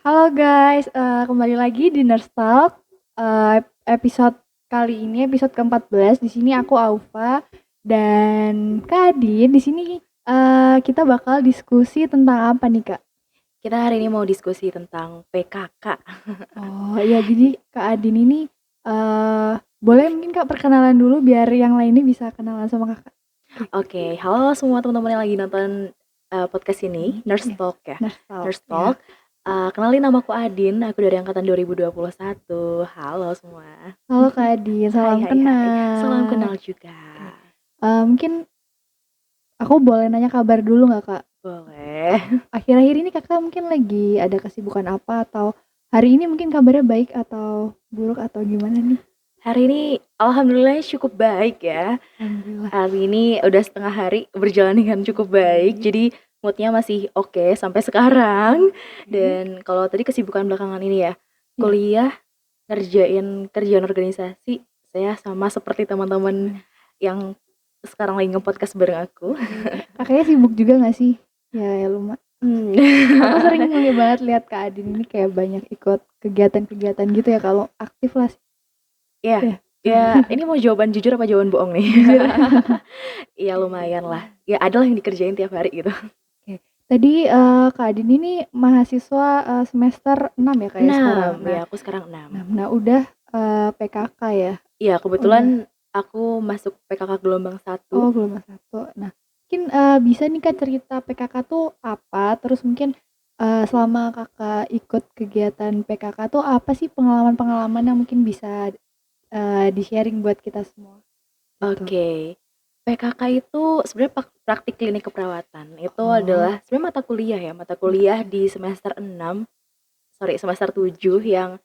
Halo guys, kembali lagi di Nurse Talk. Episode kali ini episode ke-14. Di sini aku Aufa dan Kak Adin. Di sini kita bakal diskusi tentang apa nih, Kak? Kita hari ini mau diskusi tentang PKK. Oh iya, jadi Kak Adin ini boleh mungkin Kak perkenalan dulu biar yang lainnya bisa kenalan sama Kakak. Gitu. Oke, halo semua teman-teman yang lagi nonton podcast ini, Nurse Iya, Talk ya. Nurse Talk Nurse ya. Talk. Kenalin nama aku Adin, aku dari angkatan 2021. Halo semua. Halo Kak Adin, Hai salam hai hai. Salam kenal. kenal juga. Oke. Mungkin aku boleh nanya kabar dulu nggak Kak? Boleh. Akhir-akhir ini Kakak mungkin lagi ada kesibukan apa atau hari ini mungkin kabarnya baik atau buruk atau gimana nih? Hari ini alhamdulillah cukup baik ya. Alhamdulillah. Hari ini udah setengah hari berjalan dengan cukup baik. Oke. Jadi moodnya masih oke sampai sekarang. Oke. Dan kalau tadi kesibukan belakangan ini ya, Ya. kuliah, ngerjain kerjaan organisasi, saya sama seperti teman-teman Gimana? yang sekarang lagi nge-podcast bareng aku. Oke. Kakaknya sibuk juga nggak sih? Ya lumayan. Hmm. Aku sering banget lihat Kak Adin ini kayak banyak ikut kegiatan-kegiatan gitu ya kalau aktif lah sih. Ya, Ya, ya ini mau jawaban jujur apa jawaban bohong nih? jujur. Ya lumayan lah. Ya adalah yang dikerjain tiap hari gitu. Oke. Tadi Kak Adin ini mahasiswa semester 6 ya kayak sekarang. 6, Nah, ya aku sekarang 6. nah udah PKK ya. Iya, Udah. kebetulan aku masuk PKK gelombang Oh, satu. gelombang satu. Nah, mungkin, bisa nih Kak cerita PKK tuh apa? Terus mungkin, selama Kakak ikut kegiatan PKK tuh apa sih pengalaman-pengalaman yang mungkin bisa, di-sharing buat kita semua? Gitu. Oke. PKK itu sebenarnya praktik klinik keperawatan. Itu Oh, adalah sebenarnya mata kuliah ya, mata mata kuliah kuliah. di semester 6, sorry semester 7 yang,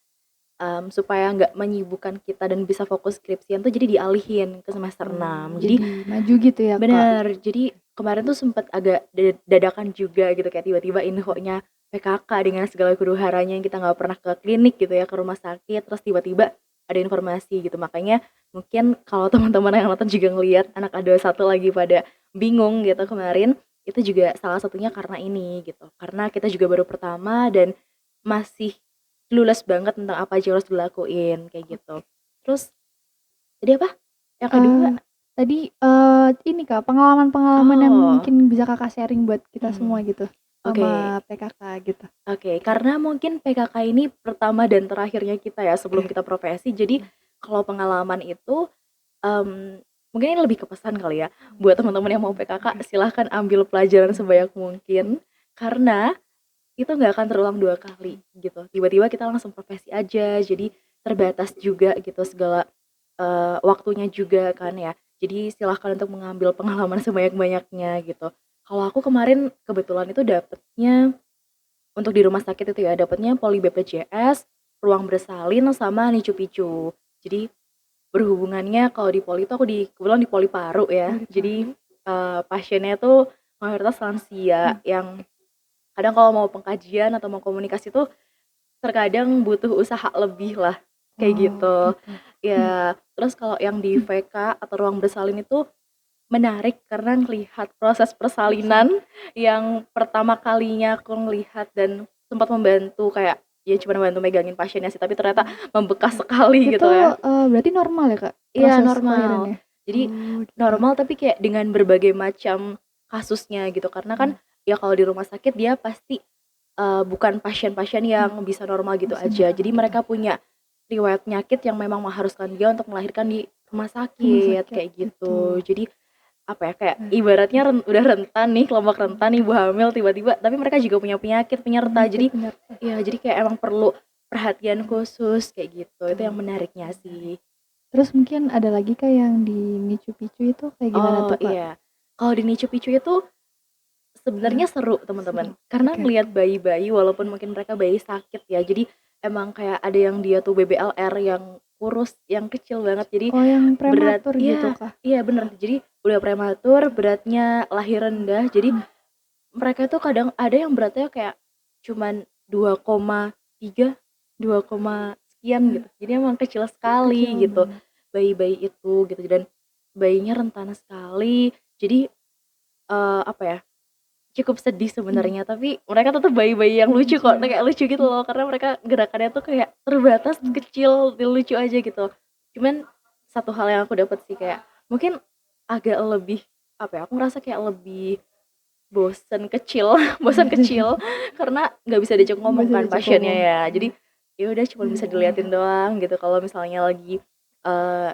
supaya nggak menyibukkan kita dan bisa fokus skripsian tuh jadi dialihin ke semester Oh, 6. Jadi jadi maju gitu ya, Kak? bener, jadi kemarin tuh sempet agak dadakan juga gitu, kayak tiba-tiba infonya PKK dengan segala huru-haranya yang kita nggak pernah ke klinik gitu ya, ke rumah sakit, terus tiba-tiba ada informasi gitu. Makanya mungkin kalau teman-teman yang nonton juga ngelihat anak A21 lagi pada bingung gitu kemarin, itu juga salah satunya karena ini gitu. Karena kita juga baru pertama dan masih clueless banget tentang apa aja yang harus dilakuin, kayak gitu. Oke. Terus tadi apa? Yang kedua? Eee, Tadi, ini Kak, pengalaman-pengalaman yang Oh, mungkin bisa Kakak sharing buat kita semua mhm, gitu, oke. sama PKK gitu. Oke, karena mungkin PKK ini pertama dan terakhirnya kita ya sebelum Oke. kita profesi. Jadi kalau pengalaman itu, mungkin ini lebih ke pesan kali ya, buat teman-teman yang mau PKK Oke. silahkan ambil pelajaran sebanyak mungkin, karena itu nggak akan terulang 2 kali gitu. Tiba-tiba kita langsung profesi aja, jadi terbatas juga gitu segala, waktunya juga kan ya. Jadi silahkan untuk mengambil pengalaman sebanyak-banyaknya gitu. Kalau aku kemarin kebetulan itu dapetnya untuk di rumah sakit itu ya, dapatnya poli BPJS, ruang bersalin, sama NICU PICU. Jadi berhubungannya kalau di poli itu aku kebetulan di poli paru ya. Poli Jadi, paru. pasiennya tuh mayoritas lansia Mmm. yang kadang kalau mau pengkajian atau mau komunikasi tuh terkadang butuh usaha lebih lah, kayak Oh, gitu. gitu. Ya, terus kalau yang di VK atau ruang bersalin itu menarik karena ngelihat proses Perasaan. persalinan yang pertama kalinya aku ngelihat dan sempat membantu kayak, ya cuma membantu megangin pasiennya sih, tapi ternyata Oh, membekas oke. sekali gitu Itu, ya. berarti normal ya, Kak, Iya proses normal. kelahirannya? Jadi Oh, gitu. normal tapi kayak dengan berbagai macam kasusnya gitu, karena kan Mmm, ya kalau di rumah sakit dia pasti, bukan pasien-pasien mmm, yang bisa normal gitu bisa aja. normal Jadi gitu. mereka punya riwayat penyakit yang memang mengharuskan dia untuk melahirkan di rumah Rumah sakit, sakit, kayak gitu. gitu. Jadi apa ya, kayak Nah, ibaratnya udah rentan nih, kelompok rentan mmm, ibu hamil tiba-tiba tapi mereka juga punya penyakit penyerta. penyakit Jadi penyerta, ya jadi kayak emang perlu perhatian khusus kayak gitu, itu yang betul, menariknya menarik. sih. Terus mungkin ada lagi Kak yang di Micu Picu itu kayak gimana Oh tuh, Kak? iya, kalau di Nicu Picu itu Eee, sebenarnya seru teman-teman, Seru. karena Oke, oke. ngelihat bayi-bayi walaupun mungkin mereka bayi sakit ya, jadi emang kayak ada yang dia tuh BBLR yang kurus, yang kecil banget, jadi Oh, yang berat prematur gitu iya kah? iya bener, jadi udah prematur, beratnya lahir rendah, jadi Mmm, mereka itu kadang ada yang beratnya kayak cuman 2,3, 2, sekian mmm, gitu. Jadi emang kecil kecil sekali gitu banget. bayi-bayi itu gitu dan bayinya rentan sekali. Jadi apa ya, cukup sedih Mhm. sebenarnya, tapi mereka tetap bayi-bayi yang lucu kok, Lucu. kayak lucu gitu loh, karena mereka gerakannya tuh kayak terbatas, Mhm. kecil, lucu aja gitu. Cuman satu hal yang aku dapat sih kayak mungkin agak lebih apa ya, aku ngerasa kayak lebih bosen kecil, bosan kecil karena nggak bisa diajak Nggak ngomong bisa kan diajak pasiennya ngomong. ya. Jadi ya udah cuma bisa diliatin doang gitu. Kalau misalnya lagi eh,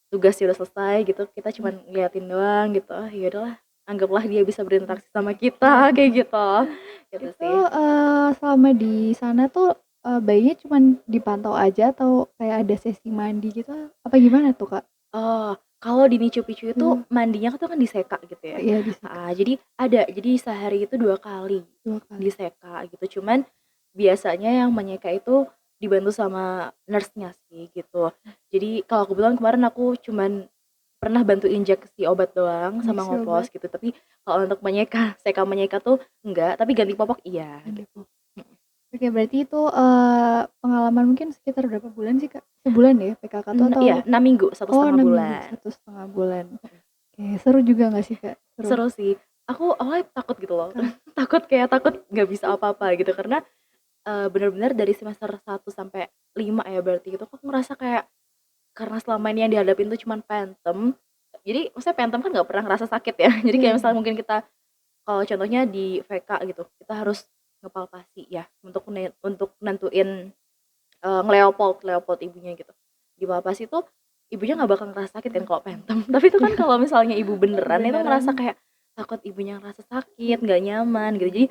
tugasnya udah selesai gitu, kita cuma ngeliatin doang gitu. Oh ya udahlah, anggaplah dia bisa berinteraksi sama kita kayak gitu. Gitu Itu, sih. selama di sana tuh, bayinya cuman dipantau aja atau kayak ada sesi mandi gitu, apa gimana tuh, Kak? Oh, kalau di Nicu Picu itu Dulu mandinya tuh kan diseka gitu oh ya. iya diseka Jadi ada, jadi sehari itu 2 kali 2 kali. diseka gitu. Cuman biasanya yang menyeka itu dibantu sama nurse-nya sih gitu. Jadi kalau kebetulan kemarin aku cuman pernah bantu injeksi obat doang sama Injeksi ngoplos obat, gitu. Tapi kalau untuk menyeka, seka menyeka tuh enggak, tapi ganti popok iya ganti gitu. pop. Oke berarti itu, pengalaman mungkin sekitar berapa bulan sih, Kak? Sebulan ya PKK tuh atau Iya, 6 minggu, satu oh setengah 6 minggu, bulan. 1,5 bulan. Oke seru juga nggak sih, Kak? Seru? Seru sih. Aku awalnya takut gitu loh. Kak Takut nggak bisa apa-apa gitu karena bener-bener dari semester 1 sampai 5 ya berarti itu aku ngerasa kayak karena selama ini yang dihadapin tuh cuman pentem, jadi maksudnya pentem kan nggak pernah ngerasa sakit ya. Jadi iya kayak iya. misalnya mungkin kita kalau contohnya di VK gitu, kita harus ngepalpasi ya untuk nentuin, ngeleopold ibunya gitu. Dipalpasi tuh ibunya nggak bakal ngerasa sakit kan kalau pentem, tapi itu kan kalau misalnya ibu beneran itu Beneran ngerasa kayak takut ibunya ngerasa sakit, nggak nyaman gitu. Jadi,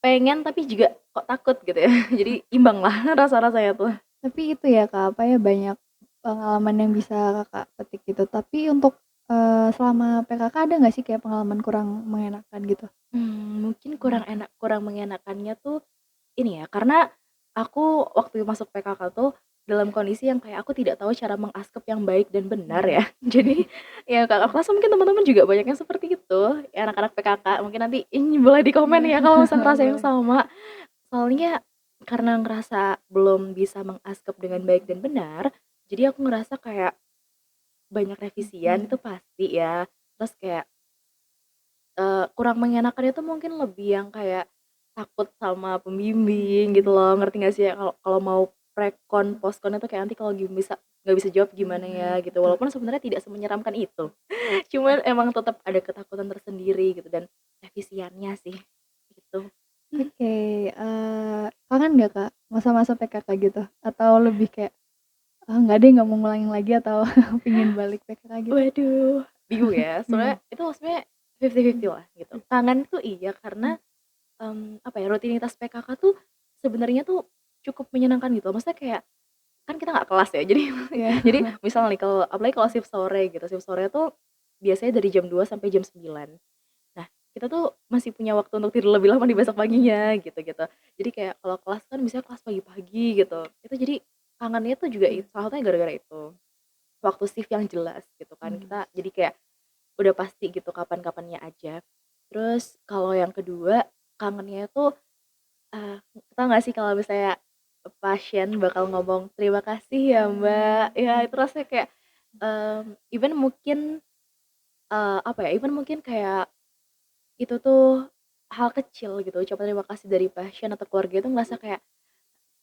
pengen tapi juga kok takut gitu ya. Jadi imbang lah rasa-rasanya tuh. tapi itu ya, Kak, apa ya, banyak pengalaman yang bisa Kakak petik gitu. Tapi untuk, selama PKK ada nggak sih kayak pengalaman kurang mengenakan gitu? Mungkin kurang mengenakannya tuh ini ya, karena aku waktu masuk PKK tuh dalam kondisi yang kayak aku tidak tahu cara mengaskep yang baik dan benar Iya. ya. Jadi ya kakak kelas mungkin teman-teman juga banyak yang seperti itu, ya anak-anak PKK. Mungkin nanti ini boleh di komen Iya, ya kalau misalnya ngerasa yang boleh. sama. Soalnya karena ngerasa belum bisa mengaskep dengan baik dan benar, jadi aku ngerasa kayak banyak revisian itu pasti ya. Terus kayak kurang mengenakan itu mungkin lebih yang kayak takut sama pembimbing gitu loh, ngerti nggak sih ya kalau kalau mau prekon, poskon itu kayak nanti kalau nggak bisa jawab gimana ya gitu, Betul. walaupun sebenarnya tidak semenyeramkan itu. Cuman emang tetap ada ketakutan tersendiri gitu dan revisiannya sih, gitu. Oke, kangen nggak, Kak, masa-masa PKK gitu? Atau lebih kayak, "Ah, nggak deh, nggak mau ngulangin lagi," atau pengen balik PKK gitu? Waduh, bingung ya, soalnya Bingung? itu sebenarnya 50-50 lah gitu. Kangen tuh iya karena apa ya, rutinitas PKK tuh sebenarnya tuh cukup menyenangkan gitu loh. Maksudnya kayak kan kita nggak kelas ya, jadi Iya. jadi misal nih kalau apalagi kalau shift sore gitu, shift sore tuh biasanya dari jam 2 sampai jam 9. Nah, kita tuh masih punya waktu untuk tidur lebih lama di besok paginya gitu-gitu. Jadi kayak kalau kelas kan misalnya kelas pagi-pagi gitu, itu jadi kangennya tuh juga salah satunya gara-gara itu. Waktu shift yang jelas gitu kan, kita jadi kayak udah pasti gitu kapan-kapannya aja. Terus kalau yang kedua, kangennya itu tau nggak sih kalau misalnya pasien bakal ngomong, "Terima kasih ya Mbak." Ya itu rasanya kayak, even mungkin, apa ya, even mungkin kayak itu tuh hal kecil gitu, ucapan terima kasih dari pasien atau keluarga itu ngerasa kayak,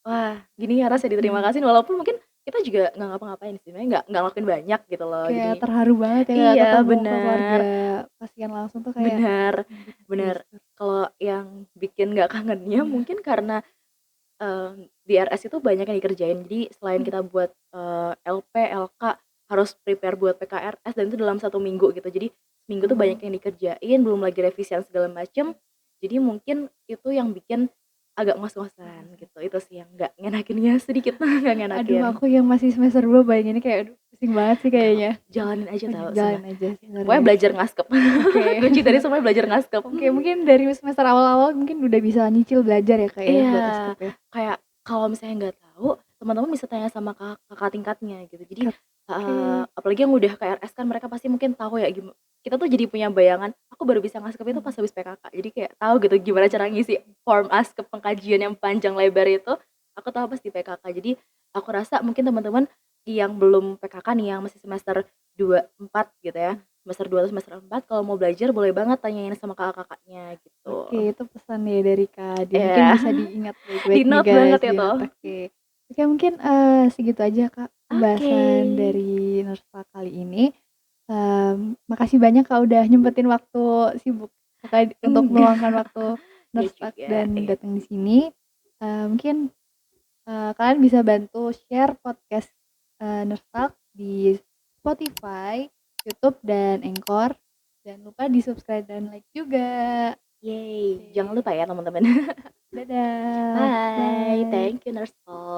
wah gini ya rasanya diterima Mhm. kasih walaupun mungkin kita juga nggak ngapa-ngapain sih, sebenarnya nggak ngelakuin banyak gitu loh. Kayak Jadi terharu banget ya, Kak, iya ketemu keluarga bener. pasien langsung tuh kayak Bener bener. gestur. Kalau yang bikin nggak kangennya mungkin karena, di RS itu banyak yang dikerjain. Jadi selain kita buat, LP, LK, harus prepare buat PKRS dan itu dalam 1 minggu gitu. Jadi seminggu tuh banyak yang dikerjain, belum lagi revisian segala macem. Jadi mungkin itu yang bikin agak ngos-ngosan gitu. Itu sih yang nggak ngenakinnya sedikit nggak Aduh ngenakin. aku yang masih semester 2 bayanginnya kayak aduh pusing banget sih Nggak kayaknya. apa-apa, jalanin aja Oke tau, sumpah. jalanin aja Pokoknya sebenarnya. belajar ngaskep. Oke. Kunci dari semuanya belajar ngaskep. Oke mungkin dari semester awal-awal mungkin udah bisa nyicil belajar ya, Kak, ya Iya, buat Askep ya? kayak kalau misalnya nggak tahu, teman-teman bisa tanya sama kakak tingkatnya gitu. Jadi, Kat oke. apalagi yang udah KRS kan mereka pasti mungkin tahu ya kita tuh jadi punya bayangan, aku baru bisa ngaskep itu pas habis PKK. Jadi kayak tahu gitu gimana cara ngisi form askep pengkajian yang panjang lebar itu, aku tahu pas di PKK. Jadi aku rasa mungkin teman-teman yang belum PKK nih, yang masih semester 2 4 gitu ya, semester 2 atau semester 4 kalau mau belajar boleh banget tanyain sama kakak-kakaknya gitu. Oke, itu pesan ya dari Kak Adi. Mungkin Iya, bisa diingat baik-baik nih di-note guys, banget ya di-note. tuh. Oke. Oke, mungkin segitu aja Kak Oke. pembahasan dari Nurspa kali ini. Makasih banyak Kak udah nyempetin waktu sibuk Kakak untuk meluangkan Enggak, waktu enggak Nurspa juga, dan iya. datang di sini. Mungkin kalian bisa bantu share podcast Nurse di Spotify, YouTube, dan Anchor. Jangan lupa di-subscribe dan like juga. Yeay, jangan Oke. lupa ya teman-teman. Dadah. Bye, Bye. thank you Nurse Talk.